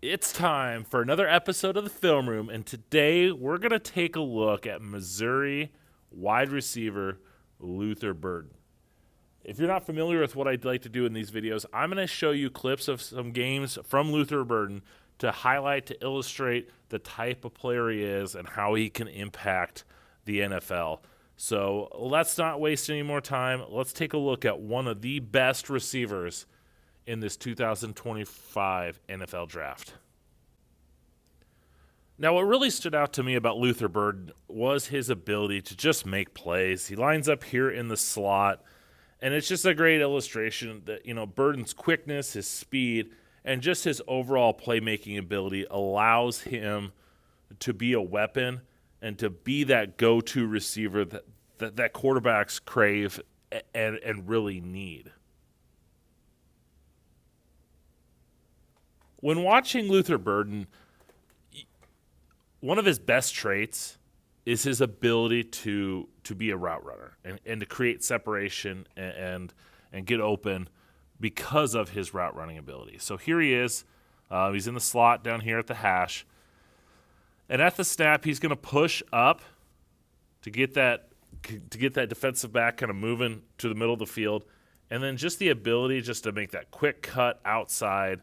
It's time for another episode of the Film Room, and today we're going to take a look at Missouri wide receiver Luther Burden. If you're not familiar with what I'd like to do in these videos, I'm going to show you clips of some games from Luther Burden to highlight, to illustrate the type of player he is and how he can impact the NFL. So let's not waste any more time. Let's take a look at one of the best receivers in this 2025 NFL Draft. Now, what really stood out to me about Luther Burden was his ability to just make plays. He lines up here in the slot, and it's just a great illustration that, Burden's quickness, his speed, and just his overall playmaking ability allows him to be a weapon and to be that go-to receiver that quarterbacks crave and really need. When watching Luther Burden, one of his best traits is his ability to be a route runner and to create separation and get open because of his route running ability. So here he is. He's in the slot down here at the hash. And at the snap, he's going to push up to get that defensive back kind of moving to the middle of the field. And then just the ability just to make that quick cut outside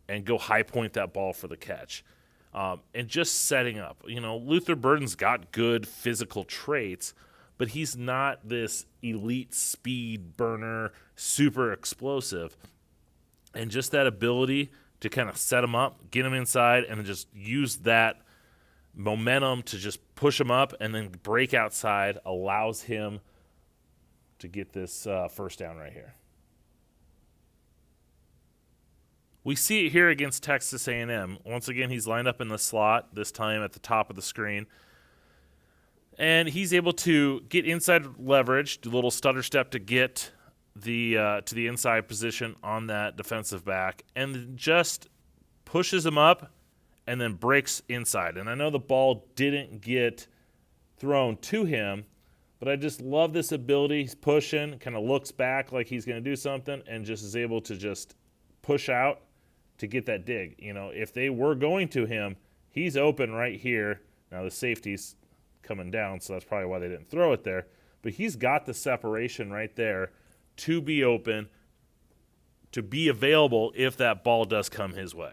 and go high point that ball for the catch. And just setting up. Luther Burden's got good physical traits, but he's not this elite speed burner, super explosive. And just that ability to kind of set him up, get him inside, and then just use that momentum to just push him up and then break outside allows him to get this first down right here. We see it here against Texas A&M. Once again, he's lined up in the slot, this time at the top of the screen. And he's able to get inside leverage, do a little stutter step to get to the inside position on that defensive back, and just pushes him up and then breaks inside. And I know the ball didn't get thrown to him, but I just love this ability. He's pushing, kind of looks back like he's going to do something, and just is able to just push out to get that dig. If they were going to him, he's open right here. Now the safety's coming down, so that's probably why they didn't throw it there. But he's got the separation right there to be open, to be available if that ball does come his way.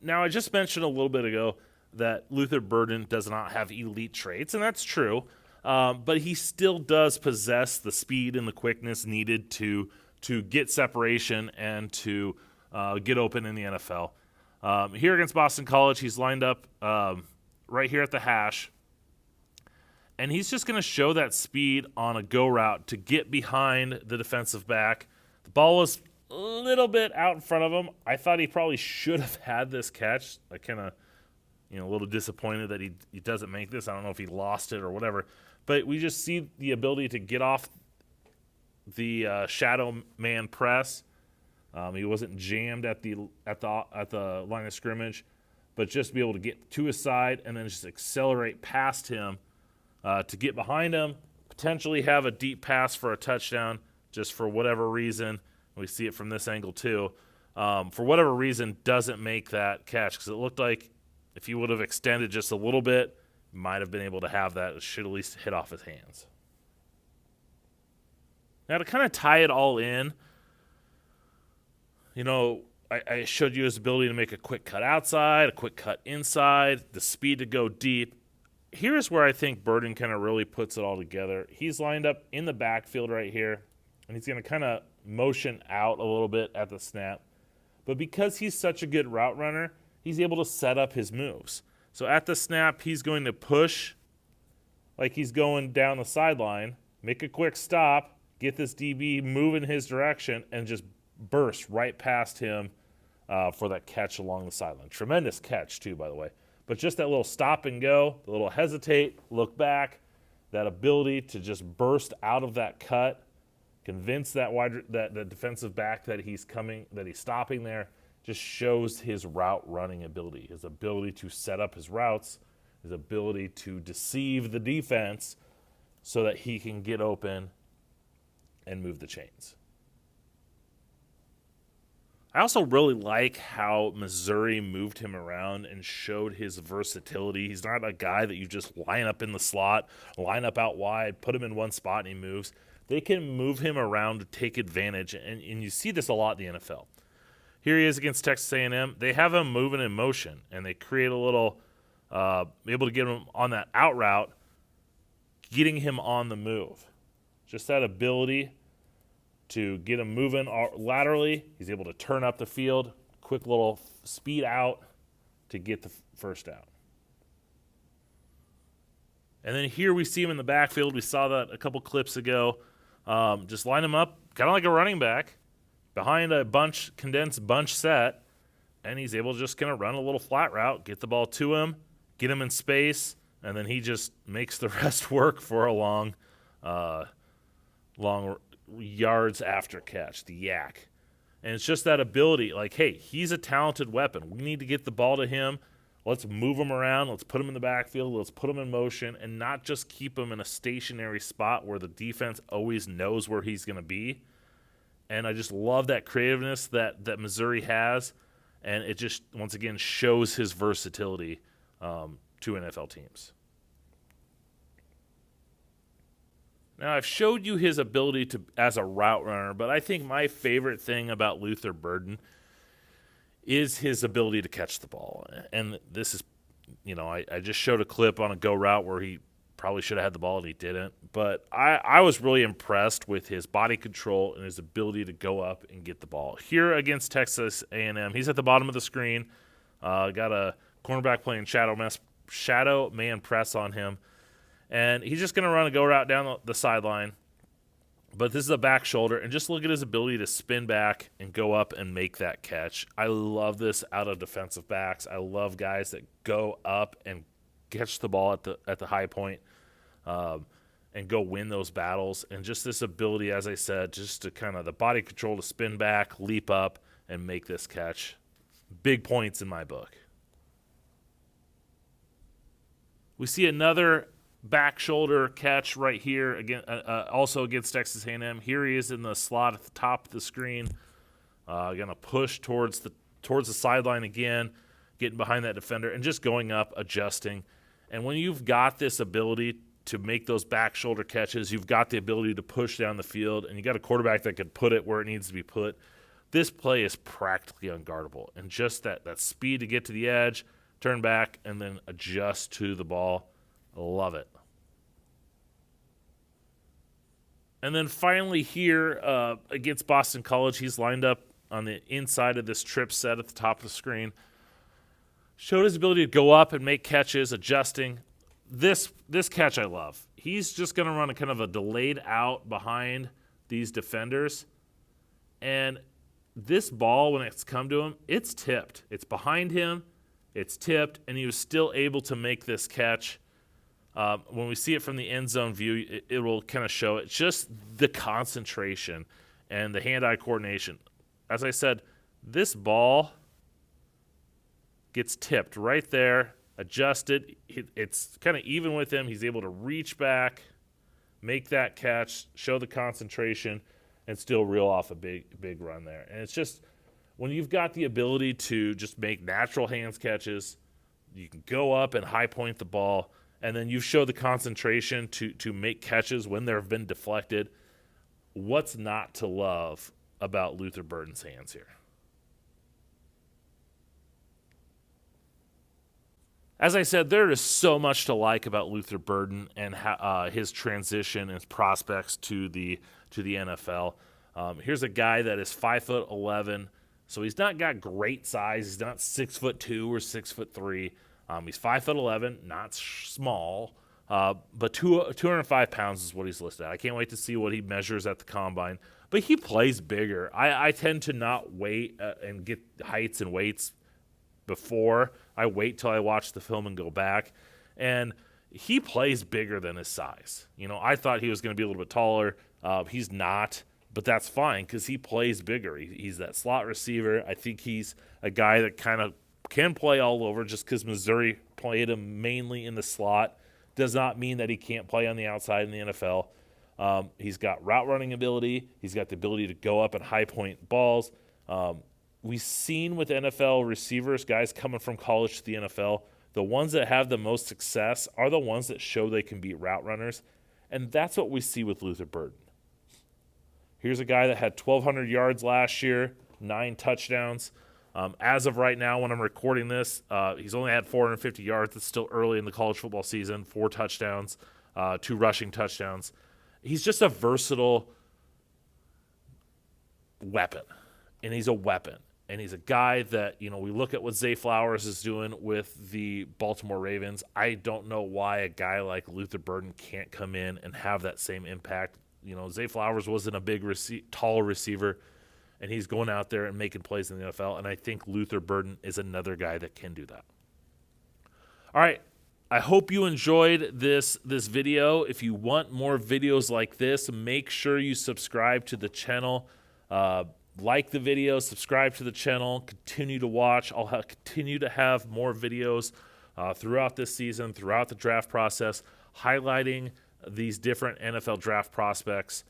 Now, I just mentioned a little bit ago that Luther Burden does not have elite traits, and that's true. But he still does possess the speed and the quickness needed to get separation and to get open in the NFL. Here against Boston College, he's lined up right here at the hash. And he's just going to show that speed on a go route to get behind the defensive back. The ball was a little bit out in front of him. I thought he probably should have had this catch. I kind of, a little disappointed that he doesn't make this. I don't know if he lost it or whatever. But we just see the ability to get off the shadow man press. He wasn't jammed at the line of scrimmage, but just be able to get to his side and then just accelerate past him to get behind him, potentially have a deep pass for a touchdown. Just for whatever reason, we see it from this angle too. For whatever reason, doesn't make that catch because it looked like if he would have extended just a little bit, might have been able to have that. It should at least hit off his hands. Now, to kind of tie it all in, I showed you his ability to make a quick cut outside, a quick cut inside, the speed to go deep. Here's where I think Burden kind of really puts it all together. He's lined up in the backfield right here, and he's going to kind of motion out a little bit at the snap. But because he's such a good route runner, he's able to set up his moves. So at the snap, he's going to push like he's going down the sideline, make a quick stop, get this DB moving his direction, and just burst right past him for that catch along the sideline. Tremendous catch, too, by the way. But just that little stop and go, the little hesitate, look back, that ability to just burst out of that cut, convince that defensive back that he's stopping there, just shows his route running ability, his ability to set up his routes, his ability to deceive the defense so that he can get open and move the chains. I also really like how Missouri moved him around and showed his versatility. He's not a guy that you just line up in the slot, line up out wide, put him in one spot and he moves. They can move him around to take advantage, and you see this a lot in the NFL. Here he is against Texas A&M. They have him moving in motion, and they create a little, able to get him on that out route, getting him on the move. Just that ability to get him moving laterally. He's able to turn up the field, quick little speed out to get the first out. And then here we see him in the backfield. We saw that a couple clips ago. Just line him up, kind of like a running back, behind a condensed bunch set, and he's able to just kind of run a little flat route, get the ball to him, get him in space, and then he just makes the rest work for a long yards after catch, the yak. And it's just that ability, like, hey, he's a talented weapon. We need to get the ball to him. Let's move him around. Let's put him in the backfield. Let's put him in motion and not just keep him in a stationary spot where the defense always knows where he's going to be. And I just love that creativeness that Missouri has. And it just, once again, shows his versatility to NFL teams. Now, I've showed you his ability as a route runner, but I think my favorite thing about Luther Burden is his ability to catch the ball. And this is, I just showed a clip on a go route where he probably should have had the ball and he didn't. But I was really impressed with his body control and his ability to go up and get the ball. Here against Texas A&M, he's at the bottom of the screen. Got a cornerback playing shadow man press on him. And he's just going to run a go route down the sideline. But this is a back shoulder, and just look at his ability to spin back and go up and make that catch. I love this out of defensive backs. I love guys that go up and catch the ball at the high point and go win those battles. And just this ability, as I said, just to kind of the body control to spin back, leap up, and make this catch. Big points in my book. We see another back shoulder catch right here again, also against Texas A&M. Here he is in the slot at the top of the screen, gonna push towards the sideline again, getting behind that defender and just going up, adjusting. And when you've got this ability to make those back shoulder catches, you've got the ability to push down the field, and you got a quarterback that can put it where it needs to be put. This play is practically unguardable, and just that speed to get to the edge, turn back, and then adjust to the ball. Love it. And then finally here against Boston College, he's lined up on the inside of this trip set at the top of the screen. Showed his ability to go up and make catches, adjusting. This catch I love. He's just going to run a kind of a delayed out behind these defenders. And this ball, when it's come to him, it's tipped. It's behind him. It's tipped, and he was still able to make this catch. When we see it from the end zone view, it will kind of show it. Just the concentration and the hand-eye coordination. As I said, this ball gets tipped right there, adjusted. It's kind of even with him. He's able to reach back, make that catch, show the concentration, and still reel off a big run there. And it's just when you've got the ability to just make natural hands catches, you can go up and high point the ball, and then you show the concentration to make catches when there have been deflected. What's not to love about Luther Burden's hands here? As I said, there is so much to like about Luther Burden and his transition and his prospects to the NFL. Here's a guy that is 5'11", so he's not got great size. He's not 6'2" or 6'3". He's 5'11", not small, but 205 pounds is what he's listed at. I can't wait to see what he measures at the combine. But he plays bigger. I tend to not wait and get heights and weights before. I wait till I watch the film and go back. And he plays bigger than his size. I thought he was going to be a little bit taller. He's not, but that's fine because he plays bigger. He's that slot receiver. I think he's a guy that kind of can play all over. Just because Missouri played him mainly in the slot does not mean that he can't play on the outside in the NFL. He's got route running ability. He's got the ability to go up and high point balls. we've seen with NFL receivers, guys coming from college to the NFL, the ones that have the most success are the ones that show they can beat route runners. And that's what we see with Luther Burden. Here's a guy that had 1,200 yards last year, 9 touchdowns. As of right now, when I'm recording this, he's only had 450 yards. It's still early in the college football season. 4 touchdowns, 2 rushing touchdowns. He's just a versatile weapon, and he's a weapon. And he's a guy that, we look at what Zay Flowers is doing with the Baltimore Ravens. I don't know why a guy like Luther Burden can't come in and have that same impact. Zay Flowers wasn't a big, tall receiver, and he's going out there and making plays in the NFL. And I think Luther Burden is another guy that can do that. All right. I hope you enjoyed this video. If you want more videos like this, make sure you subscribe to the channel. Like the video, subscribe to the channel, continue to watch. I'll continue to have more videos throughout this season, throughout the draft process, highlighting these different NFL draft prospects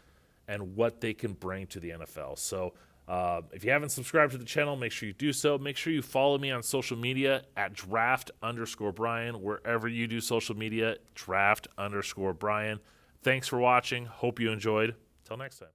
and what they can bring to the NFL. So if you haven't subscribed to the channel, make sure you do so. Make sure you follow me on social media at draft_Brian, wherever you do social media, draft_Brian. Thanks for watching. Hope you enjoyed. Till next time.